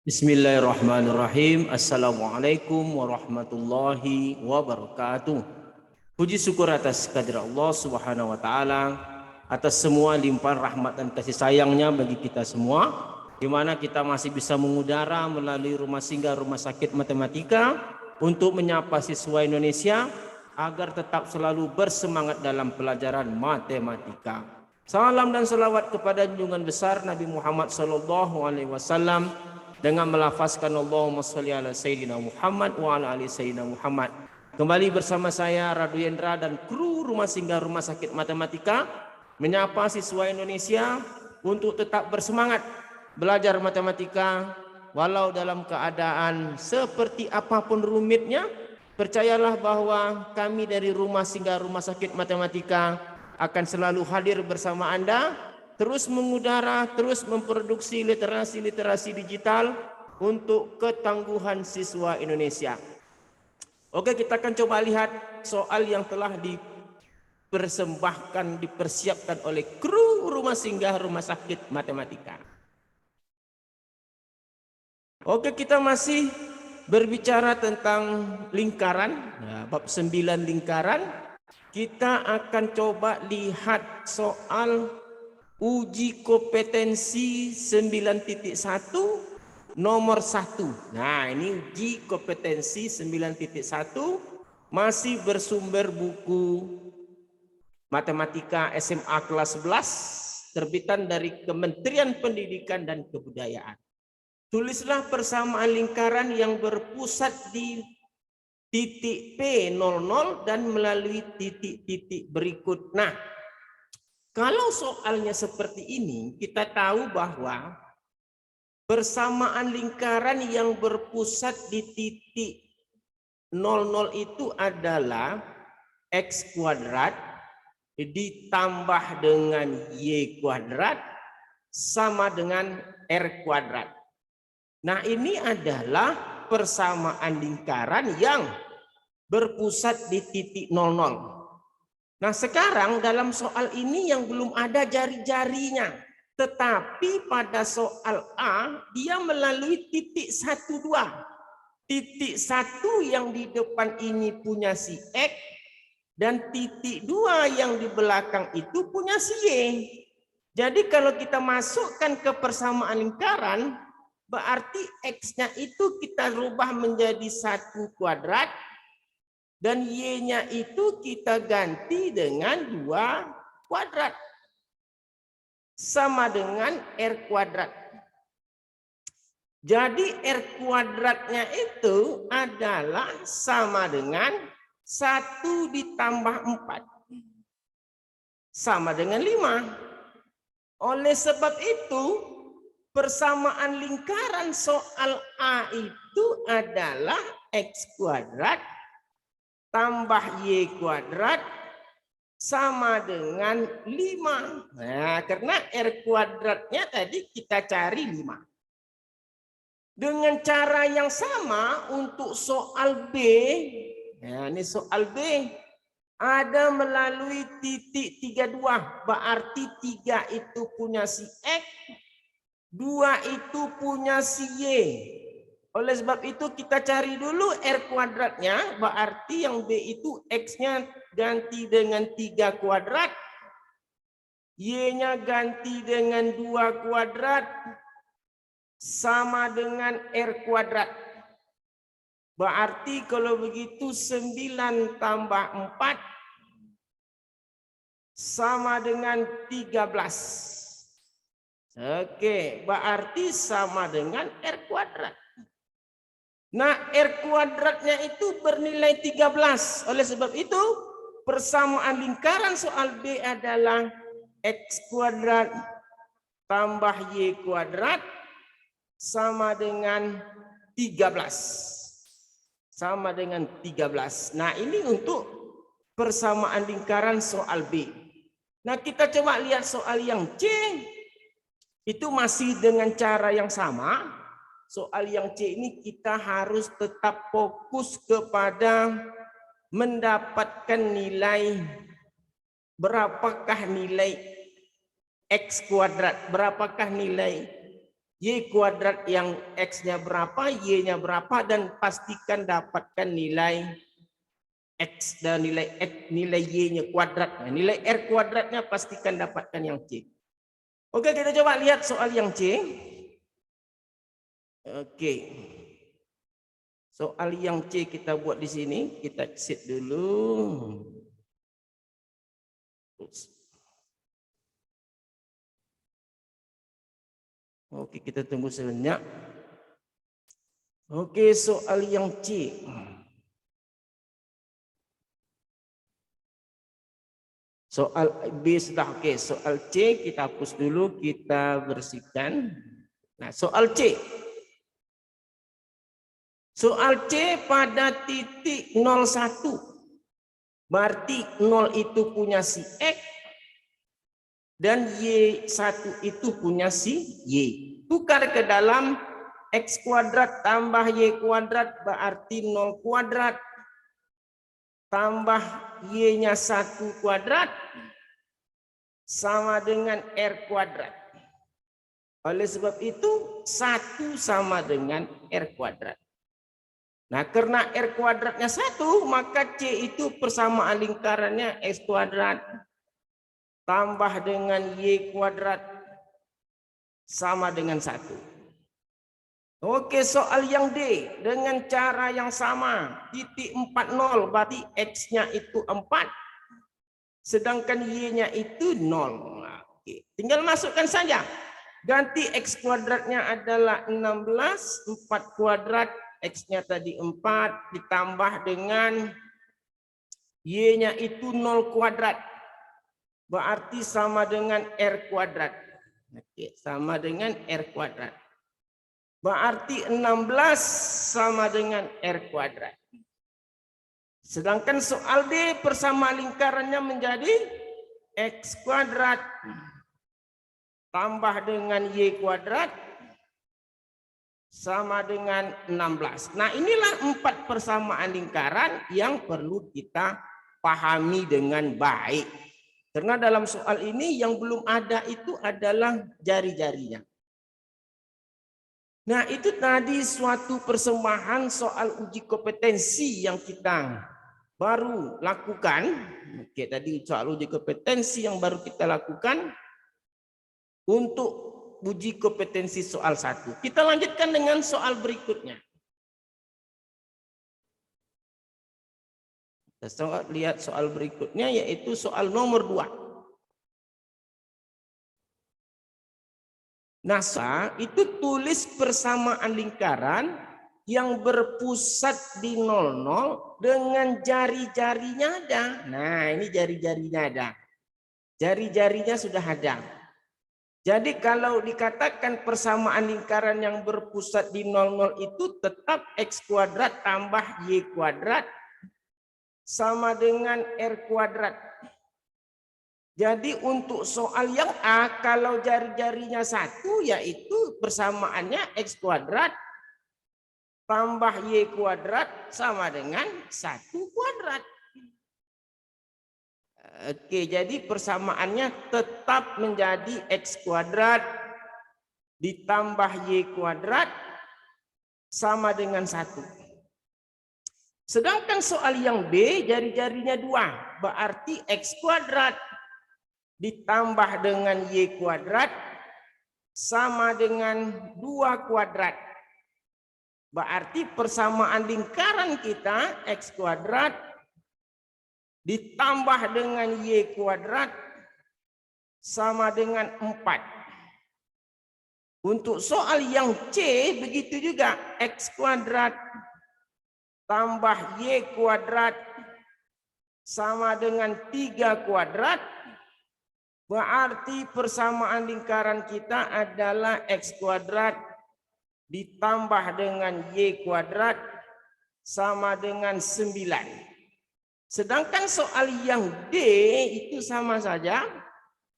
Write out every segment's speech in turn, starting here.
Bismillahirrahmanirrahim. Assalamualaikum warahmatullahi wabarakatuh. Puji syukur atas kehadirat Allah Subhanahu wa taala atas semua limpahan rahmat dan kasih sayangnya bagi kita semua, di mana kita masih bisa mengudara melalui rumah singgah Rumah Sakit Matematika untuk menyapa siswa Indonesia agar tetap selalu bersemangat dalam pelajaran matematika. Salam dan salawat kepada junjungan besar Nabi Muhammad SAW dengan melafazkan Allahumma sholli ala Sayyidina Muhammad wa ala ali Sayyidina Muhammad. Kembali bersama saya Radu Yendra dan kru Rumah Singgah Rumah Sakit Matematika menyapa siswa Indonesia untuk tetap bersemangat belajar matematika walau dalam keadaan seperti apapun rumitnya. Percayalah bahwa kami dari Rumah Singgah Rumah Sakit Matematika akan selalu hadir bersama Anda, terus mengudara, terus memproduksi literasi digital untuk ketangguhan siswa Indonesia. Oke, kita akan coba lihat soal yang telah dipersiapkan oleh kru Rumah Singgah Rumah Sakit Matematika. Oke, kita masih berbicara tentang lingkaran, bab 9 lingkaran. Kita akan coba lihat soal uji kompetensi 9.1 nomor 1. Nah, ini uji kompetensi 9.1 masih bersumber buku Matematika SMA kelas 11 terbitan dari Kementerian Pendidikan dan Kebudayaan. Tulislah persamaan lingkaran yang berpusat di titik P00 dan melalui titik-titik berikut. Nah, kalau soalnya seperti ini, kita tahu bahwa persamaan lingkaran yang berpusat di titik 00 itu adalah X kuadrat ditambah dengan Y kuadrat sama dengan R kuadrat. Nah, ini adalah persamaan lingkaran yang berpusat di titik 00. Nah, sekarang dalam soal ini yang belum ada jari-jarinya. Tetapi pada soal A, dia melalui titik 1, 2. Titik 1 yang di depan ini punya si X, dan titik 2 yang di belakang itu punya si Y. Jadi kalau kita masukkan ke persamaan lingkaran, berarti X-nya itu kita rubah menjadi 1 kuadrat, dan Y-nya itu kita ganti dengan 2 kuadrat. Sama dengan R kuadrat. Jadi R kuadratnya itu adalah sama dengan 1 ditambah 4. Sama dengan 5. Oleh sebab itu, persamaan lingkaran soal A itu adalah X kuadrat tambah Y kuadrat sama dengan 5. Nah, karena R kuadratnya tadi kita cari 5. Dengan cara yang sama untuk soal B, nah ini soal B, ada melalui titik 32, berarti 3 itu punya si X, 2 itu punya si Y. Oleh sebab itu kita cari dulu R kuadratnya, berarti yang B itu X-nya ganti dengan 3 kuadrat, Y-nya ganti dengan 2 kuadrat, sama dengan R kuadrat. Berarti kalau begitu 9 tambah 4 sama dengan 13. Oke, berarti sama dengan R kuadrat. Nah, R kuadratnya itu bernilai 13. Oleh sebab itu, persamaan lingkaran soal B adalah X kuadrat tambah Y kuadrat sama dengan 13. Sama dengan 13. Nah, ini untuk persamaan lingkaran soal B. Nah, kita coba lihat soal yang C. Itu masih dengan cara yang sama. Soal yang C ini kita harus tetap fokus kepada mendapatkan nilai, berapakah nilai X kuadrat, berapakah nilai Y kuadrat yang X-nya berapa, Y-nya berapa, dan pastikan dapatkan nilai X dan nilai X, nilai Y-nya kuadrat. Nah, nilai R kuadratnya pastikan dapatkan yang C. Oke, kita coba lihat soal yang C. Oke. Soal yang C kita buat di sini, kita exit dulu. Oke, kita tunggu sebentar. Oke, soal yang C. Soal B sudah oke. Soal C kita hapus dulu, kita bersihkan. Nah, soal C. Soal C pada titik 01. Berarti 0 itu punya si X. Dan Y1 itu punya si Y. Tukar ke dalam X kuadrat tambah Y kuadrat berarti 0 kuadrat. Tambah Y-nya 1 kuadrat sama dengan R kuadrat. Oleh sebab itu 1 sama dengan R kuadrat. Nah, karena R kuadratnya 1, maka C itu persamaan lingkarannya X kuadrat tambah dengan Y kuadrat sama dengan 1. Oke, soal yang D dengan cara yang sama. Titik 40 berarti X-nya itu 4. Sedangkan Y-nya itu 0. Oke, tinggal masukkan saja. Ganti X kuadratnya adalah 16. 4 kuadrat. X-nya tadi 4. Ditambah dengan Y-nya itu 0 kuadrat. Berarti sama dengan R kuadrat. Oke, sama dengan R kuadrat. Berarti 16 sama dengan R kuadrat. Sedangkan soal D persamaan lingkarannya menjadi X kuadrat tambah dengan Y kuadrat sama dengan 16. Nah, inilah 4 persamaan lingkaran yang perlu kita pahami dengan baik. Karena dalam soal ini yang belum ada itu adalah jari-jarinya. Nah, itu tadi suatu persembahan soal uji kompetensi yang kita baru lakukan. Oke, tadi soal uji kompetensi yang baru kita lakukan untuk uji kompetensi soal 1. Kita lanjutkan dengan soal berikutnya. Kita lihat soal berikutnya yaitu soal nomor 2. NASA itu tulis persamaan lingkaran yang berpusat di 00 dengan jari-jarinya ada. Nah, ini jari-jarinya ada. Jari-jarinya sudah ada. Jadi kalau dikatakan persamaan lingkaran yang berpusat di 00 itu tetap X kuadrat tambah Y kuadrat sama dengan R kuadrat. Jadi untuk soal yang A, kalau jari-jarinya 1, yaitu persamaannya X kuadrat tambah Y kuadrat sama dengan 1 kuadrat. Oke, jadi persamaannya tetap menjadi X kuadrat ditambah Y kuadrat sama dengan 1. Sedangkan soal yang B, jari-jarinya 2, berarti X kuadrat ditambah dengan Y kuadrat sama dengan 2 kuadrat. Berarti persamaan lingkaran kita X kuadrat ditambah dengan Y kuadrat sama dengan 4. Untuk soal yang C begitu juga, X kuadrat tambah Y kuadrat sama dengan 3 kuadrat. Berarti persamaan lingkaran kita adalah X kuadrat ditambah dengan Y kuadrat sama dengan 9. Sedangkan soal yang D itu sama saja.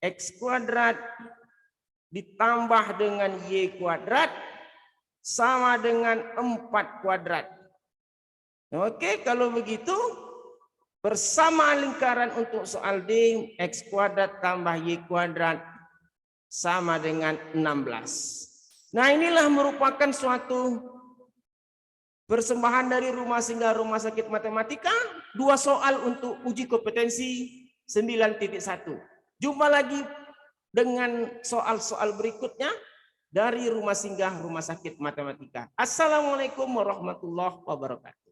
X kuadrat ditambah dengan Y kuadrat sama dengan 4 kuadrat. Oke, kalau begitu persamaan lingkaran untuk soal D, X kuadrat tambah Y kuadrat sama dengan 16. Nah, inilah merupakan suatu persembahan dari Rumah Singgah Rumah Sakit Matematika, 2 soal untuk uji kompetensi 9.1. Jumpa lagi dengan soal-soal berikutnya dari Rumah Singgah Rumah Sakit Matematika. Assalamualaikum warahmatullahi wabarakatuh.